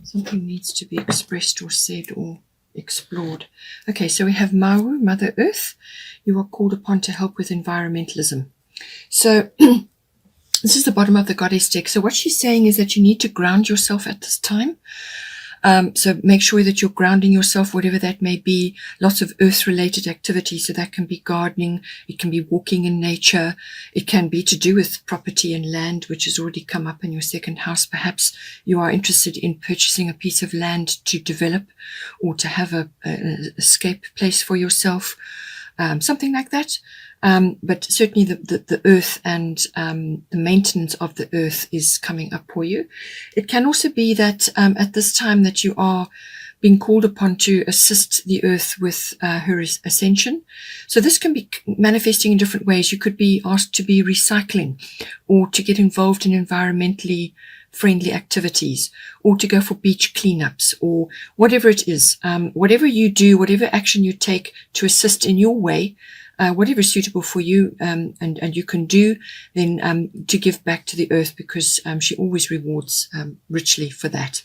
Something needs to be expressed or said or explored. Okay, so we have Mawu, Mother Earth. You are called upon to help with environmentalism. So this is the bottom of the goddess deck. So what she's saying is that you need to ground yourself at this time. So make sure that you're grounding yourself, whatever that may be. Lots of earth-related activities. So that can be gardening. It can be walking in nature. It can be to do with property and land, which has already come up in your second house. Perhaps you are interested in purchasing a piece of land to develop or to have an escape place for yourself. Something like that. But certainly the earth and the maintenance of the earth is coming up for you. It can also be that at this time that you are being called upon to assist the earth with her ascension. So this can be manifesting in different ways. You could be asked to be recycling or to get involved in environmentally friendly activities or to go for beach cleanups or whatever it is. Whatever you do, whatever action you take to assist in your way, whatever is suitable for you, and you can do, then to give back to the earth, because she always rewards richly for that.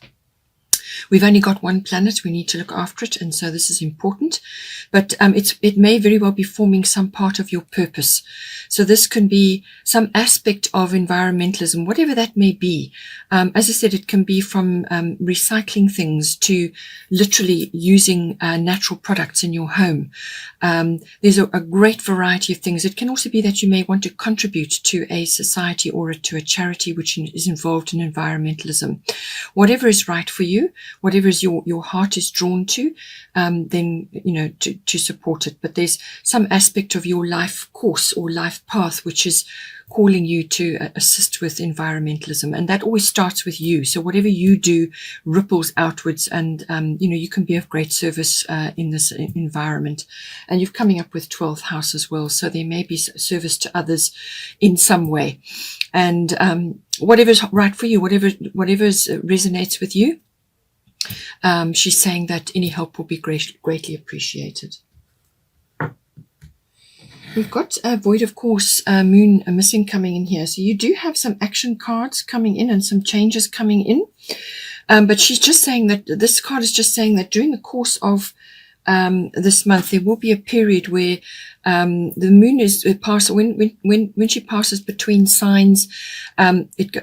We've only got one planet. We need to look after it, and so this is important. But it may very well be forming some part of your purpose. So this can be some aspect of environmentalism, whatever that may be. As I said, it can be from recycling things to literally using natural products in your home. There's a great variety of things. It can also be that you may want to contribute to a society or to a charity which is involved in environmentalism. Whatever is right for you, whatever is your heart is drawn to, then, to support it. But there's some aspect of your life course or life path which is calling you to assist with environmentalism. And that always starts with you. So whatever you do ripples outwards, and, you can be of great service in this environment. And you're coming up with 12th house as well. So there may be service to others in some way. And whatever's right for you, whatever resonates with you, she's saying that any help will be greatly appreciated. We've got a void of course, moon missing coming in here. So you do have some action cards coming in and some changes coming in. But she's just saying that this card is just saying that during the course of this month, there will be a period where the moon is when she passes between signs,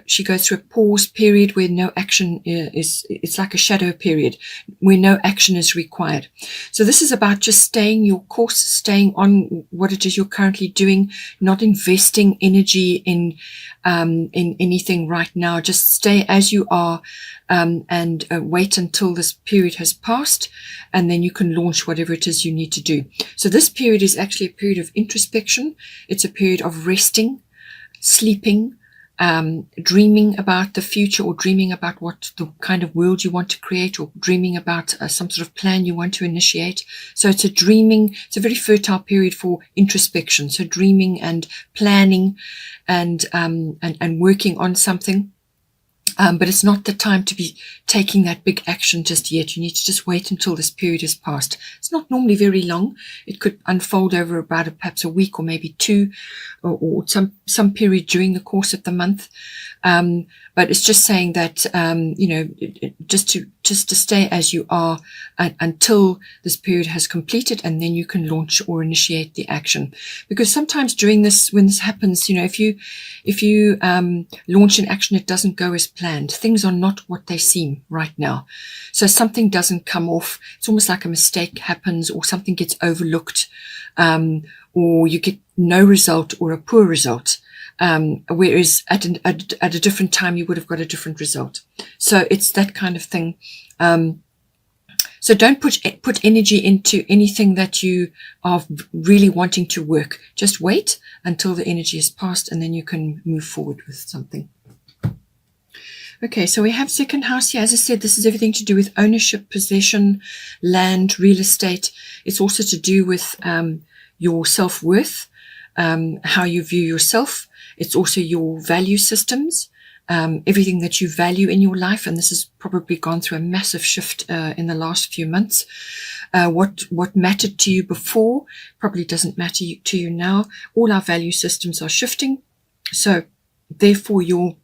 she goes through a pause period where no action it's like a shadow period where no action is required. So this is about just staying your course, staying on what it is you're currently doing, not investing energy in anything right now. Just stay as you are, and wait until this period has passed, and then you can launch whatever it is you need to do. So this period is actually a period of introspection. It's a period of resting, sleeping, dreaming about the future, or dreaming about what the kind of world you want to create, or dreaming about some sort of plan you want to initiate. So it's a very fertile period for introspection. So dreaming and planning and working on something. But it's not the time to be taking that big action just yet. You need to just wait until this period has passed. It's not normally very long. It could unfold over about perhaps a week or maybe two, or some period during the course of the month. But it's just saying that, just to stay as you are until this period has completed, and then you can launch or initiate the action. Because sometimes during this, when this happens, if you launch an action, it doesn't go as planned. Things are not what they seem right now. So something doesn't come off. It's almost like a mistake happens, or something gets overlooked, or you get no result or a poor result. Whereas at a different time, you would have got a different result. So it's that kind of thing. So don't put energy into anything that you are really wanting to work. Just wait until the energy is passed, and then you can move forward with something. Okay, so we have second house here. As I said, this is everything to do with ownership, possession, land, real estate. It's also to do with your self-worth, how you view yourself. It's also your value systems, everything that you value in your life. And this has probably gone through a massive shift in the last few months. What mattered to you before probably doesn't matter to you now. All our value systems are shifting. So therefore your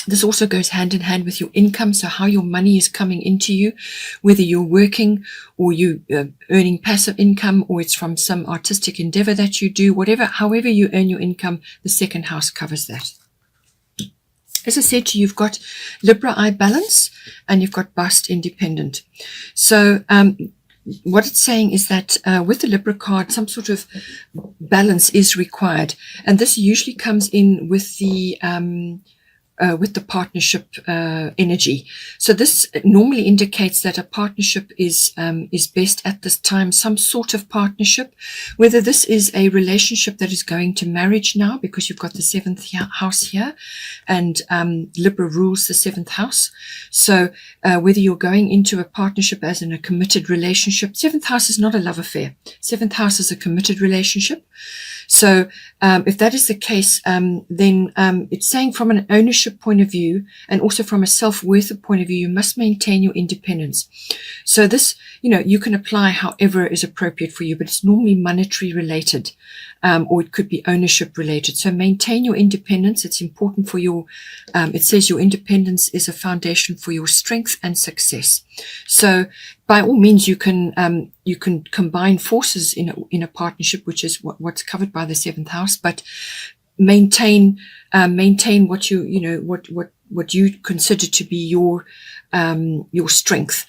This also goes hand in hand with your income, so how your money is coming into you, whether you're working or you earning passive income, or it's from some artistic endeavor that you do, however you earn your income, the second house covers that. As I said to you, you've got Libra eye balance and you've got bust independent. So what it's saying is that with the Libra card, some sort of balance is required, and this usually comes in with the partnership energy. So this normally indicates that a partnership is best at this time, some sort of partnership, whether this is a relationship that is going to marriage now, because you've got the 7th house here, and Libra rules the 7th house. So whether you're going into a partnership as in a committed relationship, 7th house is not a love affair. 7th house is a committed relationship. So if that is the case, then it's saying from an ownership point of view and also from a self-worth point of view, you must maintain your independence. So this, you can apply however is appropriate for you, but it's normally monetary related, or it could be ownership related. So maintain your independence. It's important for your, it says your independence is a foundation for your strength and success. So by all means, you can combine forces in a partnership, which is what's covered by the 7th house, but maintain what what you consider to be your strength.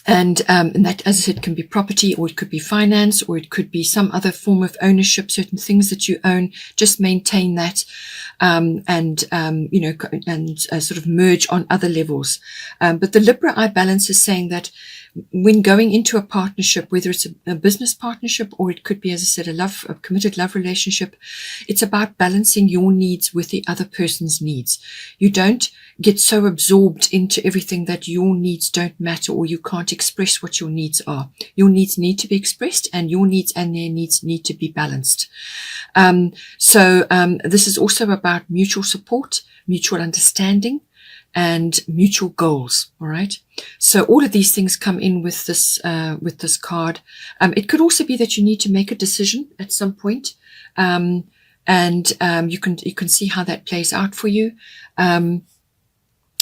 And that, as I said, can be property, or it could be finance, or it could be some other form of ownership, certain things that you own. Just maintain that, and sort of merge on other levels. But the Libra eye balance is saying that when going into a partnership, whether it's a business partnership or it could be, as I said, a committed love relationship, it's about balancing your needs with the other person's needs. You don't get so absorbed into everything that your needs don't matter, or you can't express what your needs are. Your needs need to be expressed, and your needs and their needs need to be balanced. So this is also about mutual support, mutual understanding, and mutual goals. All right. So all of these things come in with this card. It could also be that you need to make a decision at some point, and you can see how that plays out for you.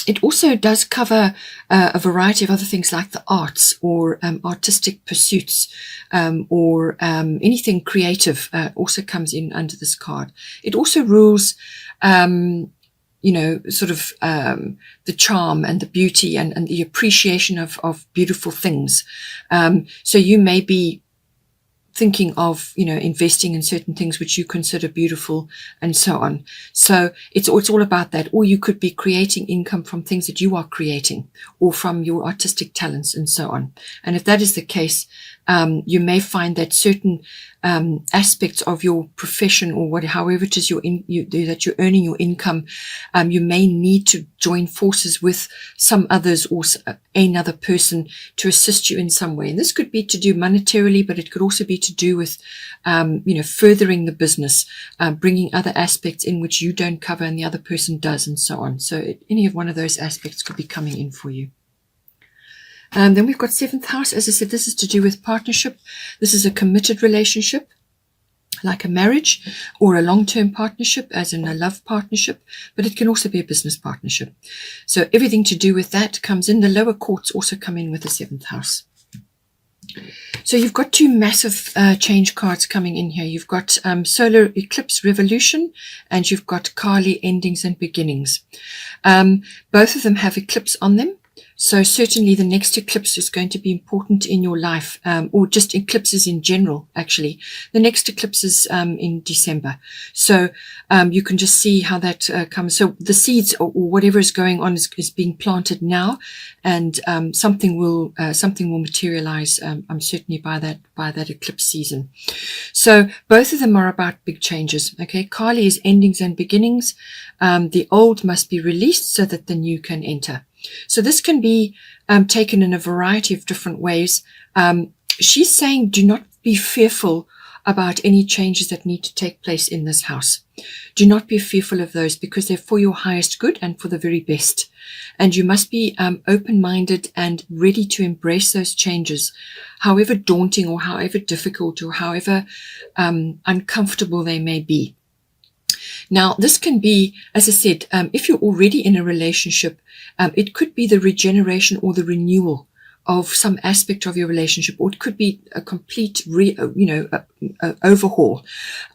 It also does cover a variety of other things like the arts, or artistic pursuits, or anything creative also comes in under this card. It also rules sort of the charm and the beauty and the appreciation of beautiful things. So you may be thinking of, investing in certain things which you consider beautiful and so on. So it's all about that. Or you could be creating income from things that you are creating, or from your artistic talents and so on. And if that is the case, you may find that certain aspects of your profession, or however it is that you're earning your income, you may need to join forces with some others or another person to assist you in some way. And this could be to do monetarily, but it could also be to do with, furthering the business, bringing other aspects in which you don't cover and the other person does, and so on. So any of one of those aspects could be coming in for you. Then we've got 7th house. As I said, this is to do with partnership. This is a committed relationship, like a marriage or a long-term partnership, as in a love partnership, but it can also be a business partnership. So everything to do with that comes in. The lower courts also come in with the 7th house. So you've got two massive change cards coming in here. You've got solar eclipse revolution, and you've got Kali endings and beginnings. Both of them have eclipse on them. So certainly the next eclipse is going to be important in your life, or just eclipses in general, actually. The next eclipse is in December. So you can just see how that comes. So the seeds or whatever is going on is being planted now, and something will materialize, certainly by that eclipse season. So both of them are about big changes. Okay, Kali is endings and beginnings. The old must be released so that the new can enter. So this can be taken in a variety of different ways. She's saying, do not be fearful about any changes that need to take place in this house. Do not be fearful of those, because they're for your highest good and for the very best. And you must be open-minded and ready to embrace those changes, however daunting or however difficult or however uncomfortable they may be. Now, this can be, as I said, if you're already in a relationship, it could be the regeneration or the renewal of some aspect of your relationship, or it could be a complete overhaul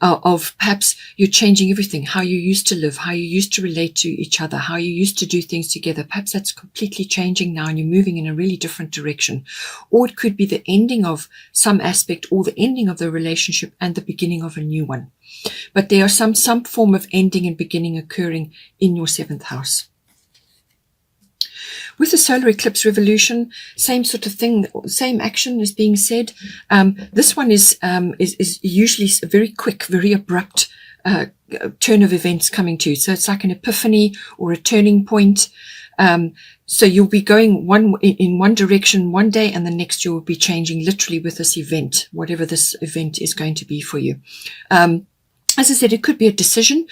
of perhaps you're changing everything, how you used to live, how you used to relate to each other, how you used to do things together. Perhaps that's completely changing now and you're moving in a really different direction. Or it could be the ending of some aspect or the ending of the relationship and the beginning of a new one. But there are some form of ending and beginning occurring in your 7th house. With the solar eclipse revolution, same sort of thing, same action is being said. This one is usually a very quick, very abrupt turn of events coming to. So it's like an epiphany or a turning point. So you'll be going in one direction one day, and the next you will be changing literally with this event, whatever this event is going to be for you. As I said, it could be a decision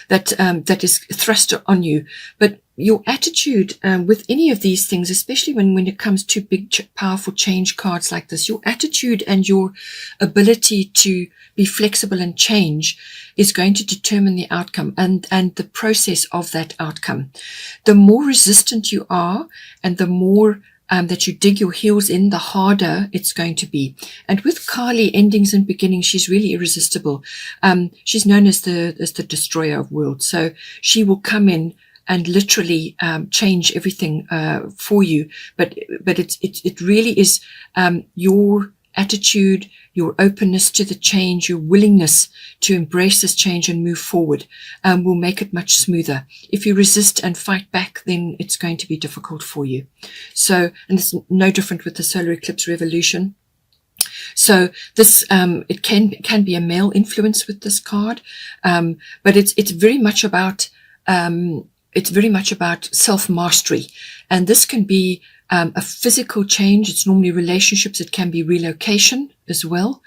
that is thrust on you, but your attitude with any of these things, especially when it comes to big, powerful change cards like this, your attitude and your ability to be flexible and change is going to determine the outcome and the process of that outcome. The more resistant you are and the more that you dig your heels in, the harder it's going to be. And with Kali, endings and beginnings, she's really irresistible. She's known as the destroyer of worlds. So she will come in and literally change everything for you. But it really is your attitude, your openness to the change, your willingness to embrace this change and move forward will make it much smoother. If you resist and fight back, then it's going to be difficult for you. So, and it's no different with the solar eclipse revolution. So this, it can be a male influence with this card, but it's very much about self-mastery. And this can be a physical change. It's normally relationships. It can be relocation as well.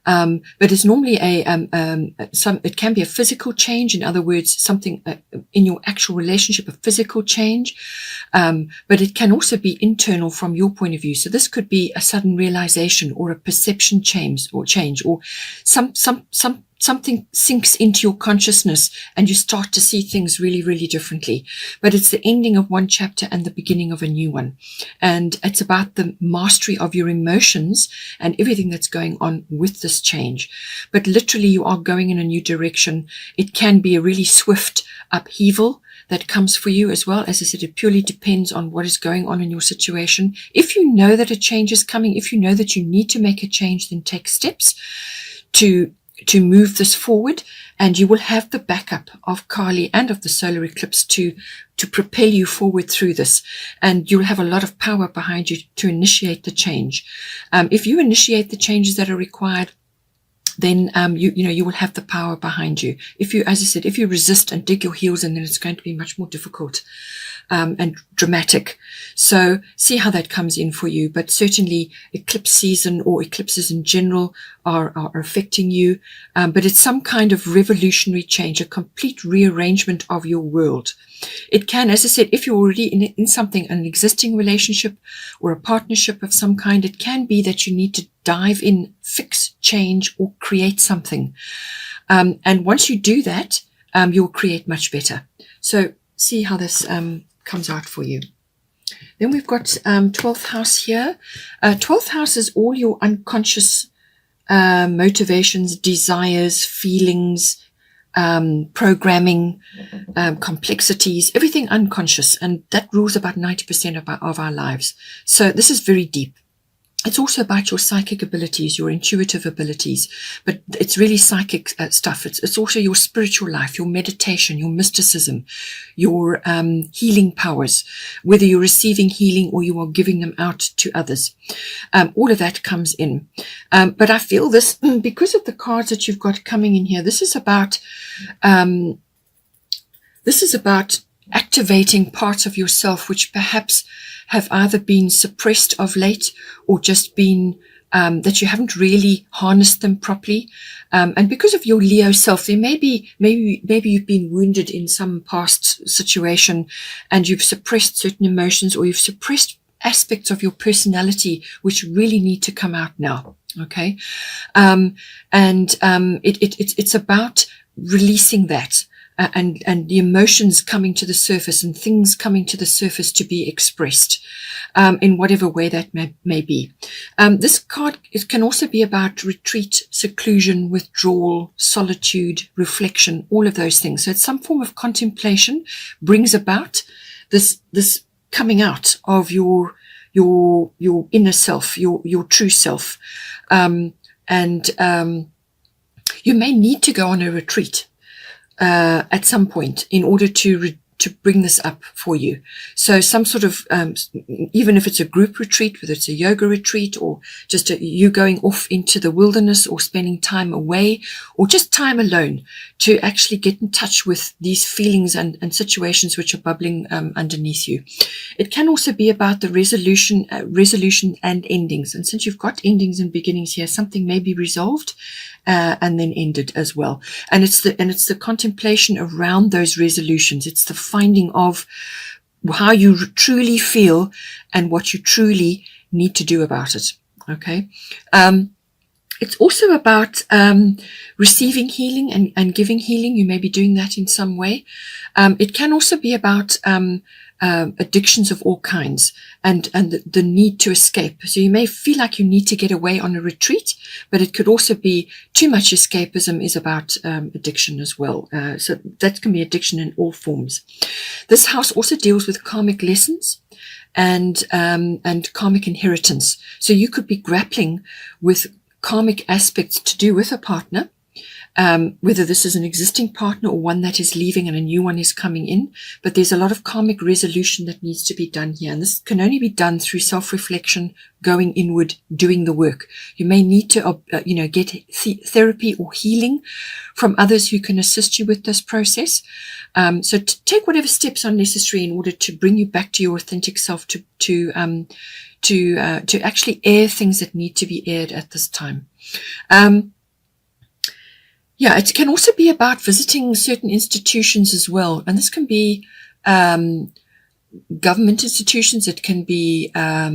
But it's normally it can be a physical change. In other words, something in your actual relationship, a physical change. But it can also be internal from your point of view. So this could be a sudden realization or a perception change or something sinks into your consciousness and you start to see things really, really differently. But it's the ending of one chapter and the beginning of a new one. And it's about the mastery of your emotions and everything that's going on with this change. But literally you are going in a new direction. It can be a really swift upheaval that comes for you as well. As I said, it purely depends on what is going on in your situation. If you know that a change is coming, if you know that you need to make a change, then take steps to move this forward, and you will have the backup of Kali and of the solar eclipse to propel you forward through this, and you'll have a lot of power behind you to initiate the change. If you initiate the changes that are required, then you will have the power behind you. If you, as I said, if you resist and dig your heels in, then it's going to be much more difficult and dramatic. So see how that comes in for you. But certainly eclipse season or eclipses in general are affecting you. But it's some kind of revolutionary change, a complete rearrangement of your world. It can, as I said, if you're already in something, an existing relationship or a partnership of some kind, it can be that you need to dive in, fix, change, or create something. And once you do that, you'll create much better. So see how this comes out for you. Then we've got 12th house here. 12th house is all your unconscious motivations, desires, feelings, programming, complexities, everything unconscious. And that rules about 90% of our lives. So this is very deep. It's also about your psychic abilities, your intuitive abilities, but it's really psychic stuff. It's also your spiritual life, your meditation, your mysticism, your healing powers, whether you're receiving healing or you are giving them out to others. All of that comes in. But I feel this, because of the cards that you've got coming in here, this is about activating parts of yourself which perhaps have either been suppressed of late or just been that you haven't really harnessed them properly. And because of your Leo self, there maybe you've been wounded in some past situation and you've suppressed certain emotions, or you've suppressed aspects of your personality which really need to come out now. Okay. It's about releasing that. and the emotions coming to the surface and things coming to the surface to be expressed in whatever way that may be. This card, it can also be about retreat, seclusion, withdrawal, solitude, reflection, all of those things. So it's some form of contemplation brings about this coming out of your inner self, your true self. You may need to go on a retreat at some point in order to bring this up for you. So some sort of, even if it's a group retreat, whether it's a yoga retreat or just you going off into the wilderness or spending time away or just time alone to actually get in touch with these feelings and situations which are bubbling underneath you. It can also be about the resolution and endings. And since you've got endings and beginnings here, something may be resolved and then ended as well. And it's the contemplation around those resolutions. It's the finding of how you truly feel and what you truly need to do about it. Okay. It's also about receiving healing and giving healing. You may be doing that in some way. It can also be about addictions of all kinds and the need to escape. So you may feel like you need to get away on a retreat, but it could also be too much escapism is about addiction as well. So that can be addiction in all forms. This house also deals with karmic lessons and karmic inheritance. So you could be grappling with karmic aspects to do with a partner, whether this is an existing partner or one that is leaving and a new one is coming in. But there's a lot of karmic resolution that needs to be done here. And this can only be done through self-reflection, going inward, doing the work. You may need to, get therapy or healing from others who can assist you with this process. So take whatever steps are necessary in order to bring you back to your authentic self, to actually air things that need to be aired at this time. It can also be about visiting certain institutions as well. And this can be government institutions. It can be a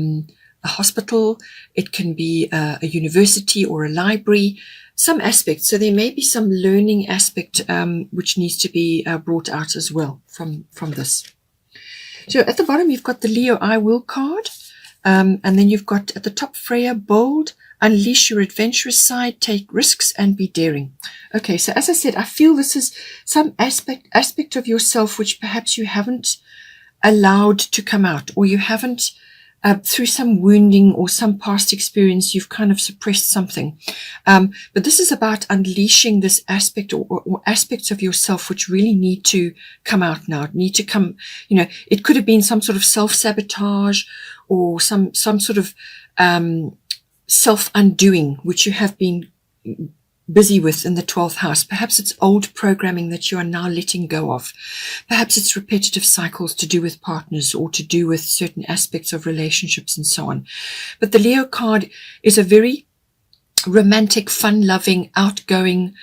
hospital. It can be a university or a library, some aspects. So there may be some learning aspect which needs to be brought out as well from this. So at the bottom, you've got the Leo I Will card. And then you've got at the top, Freya, bold, unleash your adventurous side, take risks and be daring. Okay, so as I said, I feel this is some aspect of yourself which perhaps you haven't allowed to come out, or you haven't, through some wounding or some past experience, you've kind of suppressed something. But this is about unleashing this aspect or aspects of yourself which really need to come out now, need to come, it could have been some sort of self-sabotage or some sort of self-undoing, which you have been busy with in the 12th house. Perhaps it's old programming that you are now letting go of. Perhaps it's repetitive cycles to do with partners or to do with certain aspects of relationships and so on. But the Leo card is a very romantic, fun-loving, outgoing,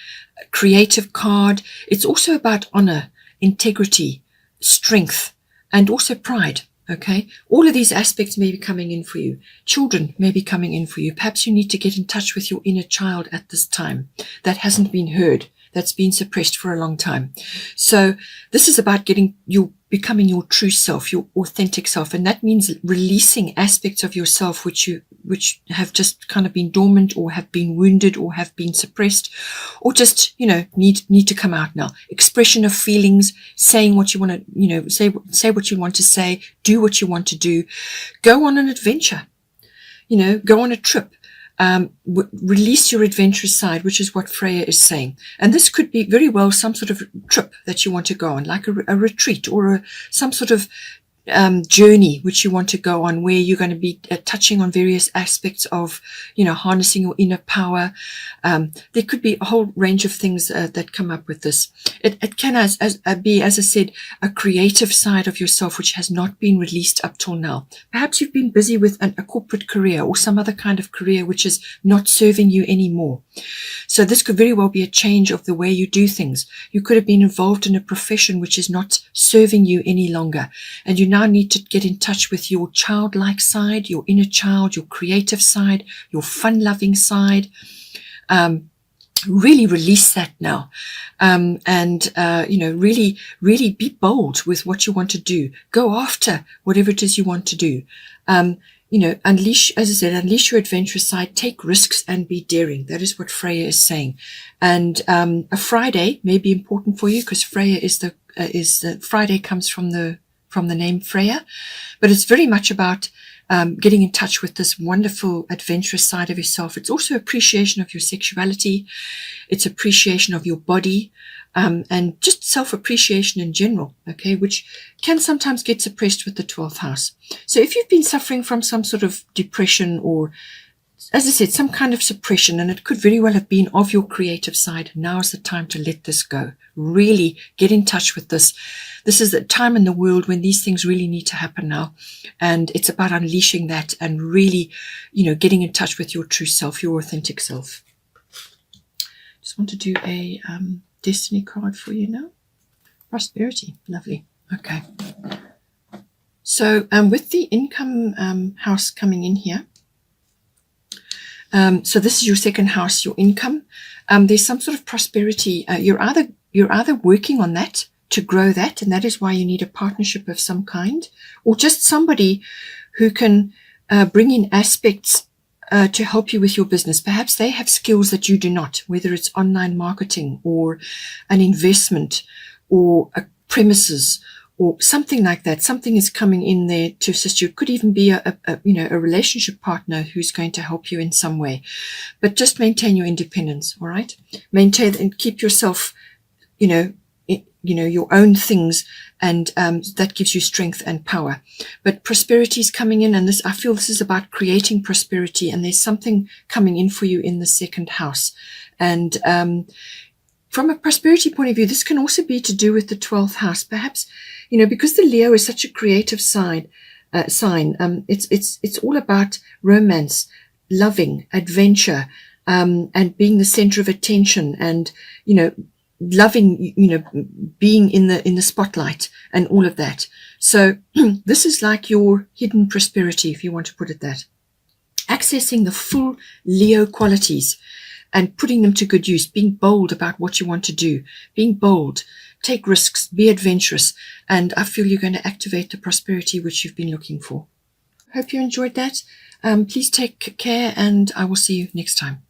creative card. It's also about honor, integrity, strength, and also pride. Okay, all of these aspects may be coming in for you. Children may be coming in for you. Perhaps you need to get in touch with your inner child at this time that hasn't been heard, that's been suppressed for a long time. So this is about becoming your true self, your authentic self. And that means releasing aspects of yourself which have just kind of been dormant or have been wounded or have been suppressed or just, need to come out now. Expression of feelings, saying what you want to, say what you want to say, do what you want to do, go on an adventure, go on a trip. Release your adventurous side, which is what Freya is saying. And this could be very well some sort of trip that you want to go on, like a retreat or some sort of journey which you want to go on, where you're going to be touching on various aspects of, harnessing your inner power. There could be a whole range of things that come up with this. It can be, as I said, a creative side of yourself which has not been released up till now. Perhaps you've been busy with a corporate career or some other kind of career which is not serving you anymore. So this could very well be a change of the way you do things. You could have been involved in a profession which is not serving you any longer, and you now need to get in touch with your childlike side, your inner child, your creative side, your fun-loving side, really release that now, and really, really be bold with what you want to do. Go after whatever it is you want to do. Unleash, as I said, unleash your adventurous side. Take risks and be daring. That is what Freya is saying. And a Friday may be important for you, because Freya is the Friday comes from the name Freya, but it's very much about getting in touch with this wonderful adventurous side of yourself. It's also appreciation of your sexuality. It's appreciation of your body, and just self-appreciation in general, okay, which can sometimes get suppressed with the 12th house. So if you've been suffering from some sort of depression, or, as I said, some kind of suppression, and it could very well have been of your creative side, now is the time to let this go. Really get in touch with this. This is the time in the world when these things really need to happen now. And it's about unleashing that and really, getting in touch with your true self, your authentic self. Just want to do a destiny card for you now. Prosperity. Lovely. Okay. So with the income house coming in here, so this is your second house, your income. There's some sort of prosperity. You're either working on that to grow that, and that is why you need a partnership of some kind, or just somebody who can bring in aspects to help you with your business. Perhaps they have skills that you do not, whether it's online marketing or an investment or a premises or something like that. Something is coming in there to assist you. It could even be a relationship partner who's going to help you in some way. But just maintain your independence, all right? Maintain and keep yourself, your own things, and that gives you strength and power. But prosperity is coming in, and I feel this is about creating prosperity, and there's something coming in for you in the second house. And from a prosperity point of view, this can also be to do with the 12th house. Perhaps, because the Leo is such a creative sign, it's all about romance, loving, adventure, and being the center of attention, and, loving, being in the spotlight and all of that. So this is like your hidden prosperity, if you want to put it that. Accessing the full Leo qualities and putting them to good use, being bold about what you want to do, being bold, take risks, be adventurous, and I feel you're going to activate the prosperity which you've been looking for. Hope you enjoyed that. Please take care, and I will see you next time.